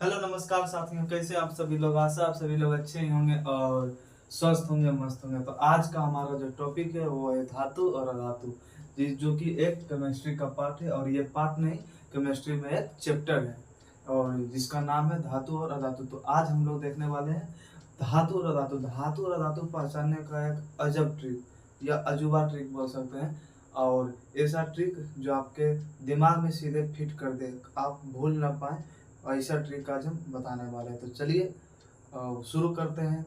Hello नमस्कार साथियों, कैसे आप सभी लोग। आशा आप सभी लोग अच्छे ही होंगे और स्वस्थ होंगे, मस्त होंगे। तो आज का हमारा जो टॉपिक है वो है धातु और अधातु, जो कि एक केमिस्ट्री का पार्ट है। और ये पार्ट नहीं, केमिस्ट्री में एक चैप्टर है और जिसका नाम है धातु और अधातु। तो आज हम लोग देखने वाले हैं धातु और अधातु। धातु और अधातु पहचानने का एक अजब ट्रिक या अजूबा ट्रिक बोल सकते हैं, और ऐसा ट्रिक जो आपके दिमाग में सीधे फिट कर दे, आप भूल ना पाए। ऐसा ट्रिक आज हम बताने वाले हैं। तो चलिए शुरू करते हैं।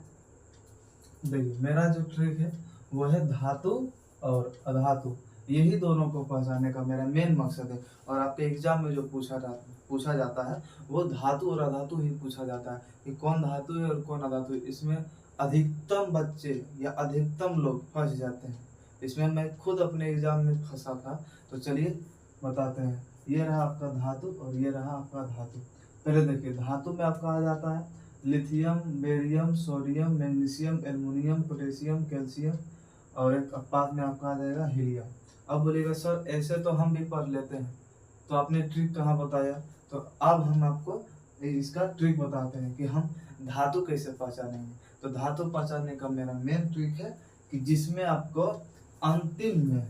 देखिए, मेरा जो ट्रिक है वो है धातु और अधातु। यही दोनों को पहचानने का मेरा मेन मकसद है। और आपके एग्जाम में जो पूछा जाता है वो धातु और अधातु ही पूछा जाता है कि कौन धातु है और कौन अधातु है। इसमें अधिकतम बच्चे या अधिकतम लोग फंस जाते हैं। इसमें मैं खुद अपने एग्जाम में फंसा था। तो चलिए बताते हैं। ये रहा आपका धातु और ये रहा आपका धातु। पहले देखिए, धातु में आपका आ जाता है lithium, barium, sodium, magnesium, aluminium, potassium, calcium, और एक बाद में आपका आ जाएगा हीलियम। अब बोलिएगा सर ऐसे तो हम भी पढ़ लेते हैं, तो आपने ट्रिक कहाँ बताया। तो अब हम आपको इसका ट्रिक बताते हैं कि हम धातु कैसे पहचानेंगे। तो धातु पहचानने का मेरा मेन ट्रिक है कि जिसमें आपको अंतिम में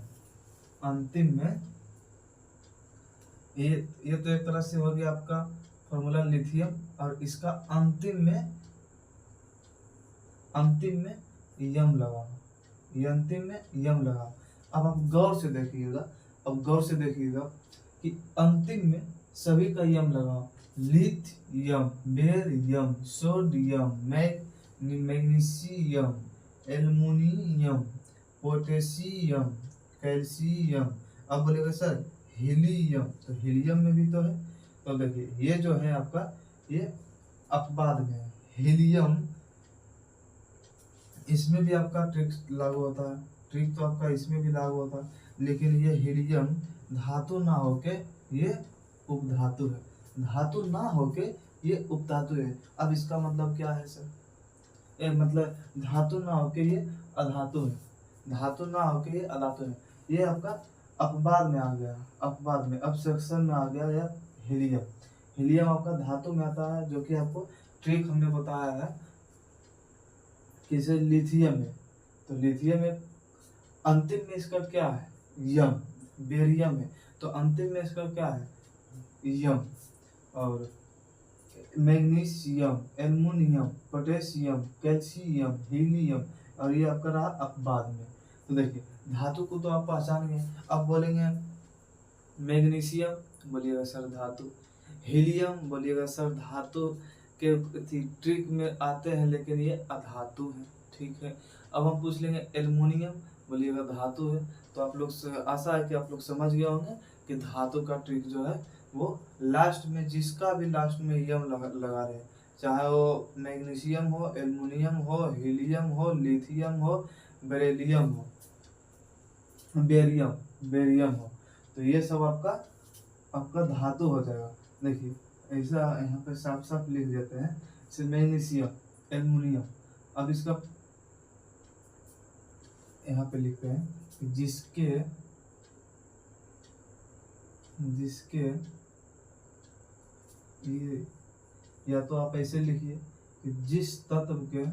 ये तो एक तरह से हो गया आपका फॉर्मूला लिथियम, और इसका अंतिम में यम लगाओ। ये अंतिम में यम लगाओ। अब आप गौर से देखिएगा कि अंतिम में सभी का यम लगाओ। Lithium, barium, sodium, magnesium, aluminium, potassium, calcium. अब बोलेगा सर हीलियम, तो हीलियम में भी तो है। तो देखिए, ये जो है आपका ये अपवाद में है। हीलियम, इसमें भी आपका ट्रिक लागू होता है। ट्रिक तो आपका इसमें भी लागू होता है, लेकिन ये हीलियम धातु ना होके ये उपधातु है। धातु ना होके ये उपधातु है। अब इसका मतलब क्या है सर? मतलब धातु ना होके ये अधातु है। धातु ना होके ये अधातु है। ये आपका अपवाद में आ गया। अपवाद में अब सेक्शन में आ गया या हीलियम। हीलियम आपका धातु में आता है, जो कि आपको ट्रिक हमने बताया है किसे, लिथियम में। तो लिथियम में अंतिम में इसका क्या है? यम। बेरियम में तो अंतिम में इसका क्या है? यम। और magnesium, aluminium, potassium, calcium, helium, और ये आपका रहा अपवाद में। तो देखिए, धातु को तो आप पहचान गए। अब बोलेंगे मैग्नीशियम, बोलिएगा सर धातु। हीलियम, बोलिएगा सर धातु के ट्रिक में आते हैं, लेकिन ये अधातु है। ठीक है। अब हम पूछ लेंगे एल्युमिनियम, बोलिएगा धातु है। तो आप लोग आशा है कि आप लोग समझ गए होंगे कि धातु का ट्रिक जो है वो लास्ट में, जिसका भी लास्ट में यम लगा रहे, चाहे वो मैग्नीशियम हो, एल्युमिनियम हो, हीलियम हो, लिथियम हो, बेरिलियम हो, बेरियम हो, तो ये सब आपका धातु हो जाएगा। देखिए, ऐसा यहाँ पे साफ साफ लिख देते हैं, जैसे मैग्नीशियम, एल्युमिनियम। अब इसका यहाँ पे लिखते हैं कि जिसके ये, या तो आप ऐसे लिखिए कि जिस तत्व के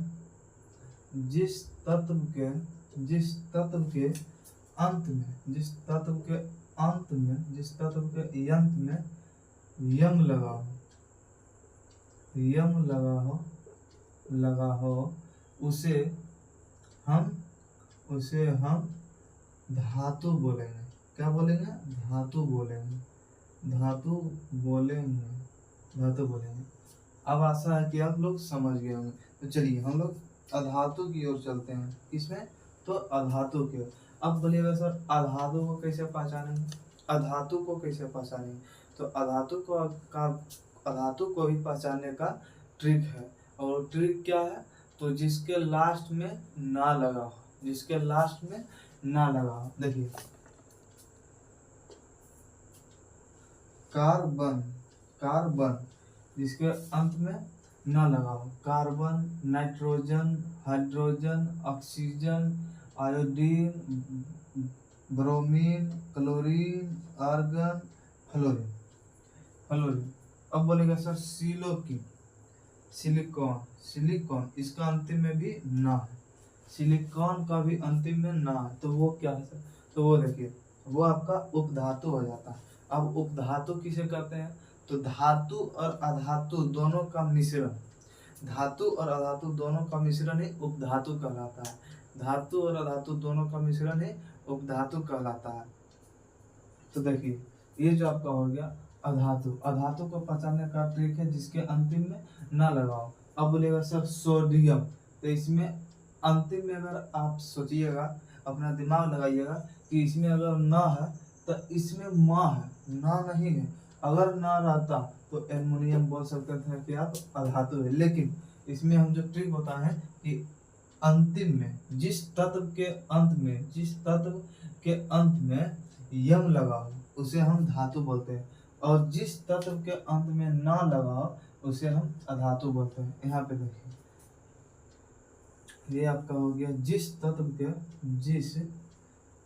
अंत में यम लगा हो उसे हम धातु बोलेंगे। क्या बोलेंगे? धातु बोलेंगे। अब आशा है कि आप लोग समझ गए होंगे। तो चलिए हम लोग अधातु की ओर चलते हैं। किसमें? तो अधातु की ओर। अब बोलिएगा सर अधातु को कैसे पहचानेंगे? तो अधातु को भी पहचानने का ट्रिक है। और ट्रिक क्या है? तो जिसके लास्ट में ना लगा हो, देखिए, कार्बन जिसके अंत में ना लगा हो, carbon, nitrogen, hydrogen, oxygen, iodine, bromine, chlorine, argon, fluorine. अब बोलेगा सर सिलोकी, सिलिकॉन, सिलिकॉन इसका अंतिम में भी ना है, सिलिकॉन का भी अंतिम में ना है, तो वो क्या है सर? तो वो देखिए वो आपका उपधातु हो जाता है। अब उपधातु किसे कहते हैं? तो धातु और अधातु दोनों का मिश्रण, धातु और अधातु दोनों का मिश्रण ही उपधातु कहलाता है। धातु और अधातु दोनों का मिश्रण ही उपधातु कहलाता है। तो देखिए ये जो आपका हो गया अधातु, अधातु को पहचानने का ट्रिक है जिसके अंतिम में ना लगाओ। अब बोलेगा सर सोडियम, तो इसमें अंतिम में अगर आप सोचिएगा, अपना दिमाग लगाइएगा कि इसमें अगर ना है तो इसमें माँ है, ना नहीं है। अगर ना रहता तो एल्युमिनियम बोल सकते थे कि आप अधातु है, लेकिन इसमें हम जो ट्रिक बताए हैं कि अंतिम में जिस तत्व के अंत में, जिस तत्व के अंत में यम लगाओ उसे हम धातु बोलते हैं, और जिस तत्व के अंत में ना लगाओ उसे हम अधातु बोलते हैं। यहाँ पे देखिए ये आपका हो गया जिस तत्व के, जिस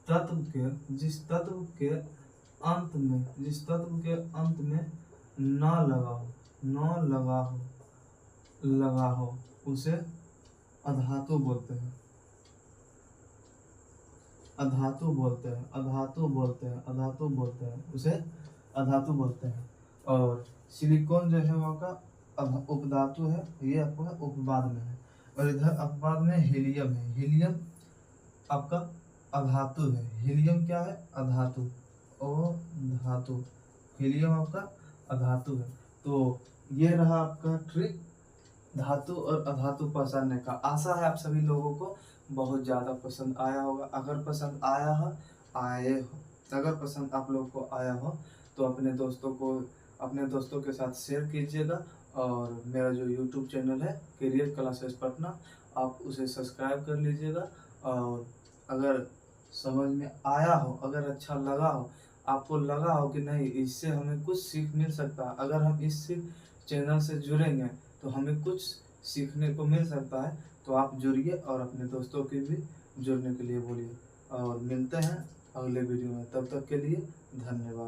तत्व के, जिस तत्व के अंत में, जिस तत्व के अंत में ना लगाओ, ना लगाओ, लगाओ उसे अधातु बोलते हैं, अधातु बोलते हैं, अधातु बोलते हैं, अधातु बोलते हैं, उसे अधातु बोलते हैं। और सिलिकॉन जो है वो का उपधातु है, ये आपका उपवाद में है। और इधर अपवाद में हीलियम है, हीलियम आपका अधातु है, हीलियम क्या है? अधातु, ओ धातु, हीलियम आपका अधातु है। तो ये रहा आपका ट्रिक धातु और अधातु पहचानने का। आशा है आप सभी लोगों को बहुत ज़्यादा पसंद आया होगा। अगर पसंद आया हो, आए हो, अगर पसंद आप लोग को आया हो तो अपने दोस्तों को, अपने दोस्तों के साथ शेयर कीजिएगा। और मेरा जो यूट्यूब चैनल है करियर क्लासेस पटना, आप उसे सब्सक्राइब कर लीजिएगा। और अगर समझ में आया हो, अगर अच्छा लगा हो, आपको लगा हो कि नहीं इससे हमें कुछ सीख मिल सकता है, अगर हम इस चैनल से जुड़ेंगे तो हमें कुछ सीखने को मिल सकता है, तो आप जुड़िए और अपने दोस्तों के भी जुड़ने के लिए बोलिए। और मिलते हैं अगले वीडियो में, तब तक के लिए धन्यवाद।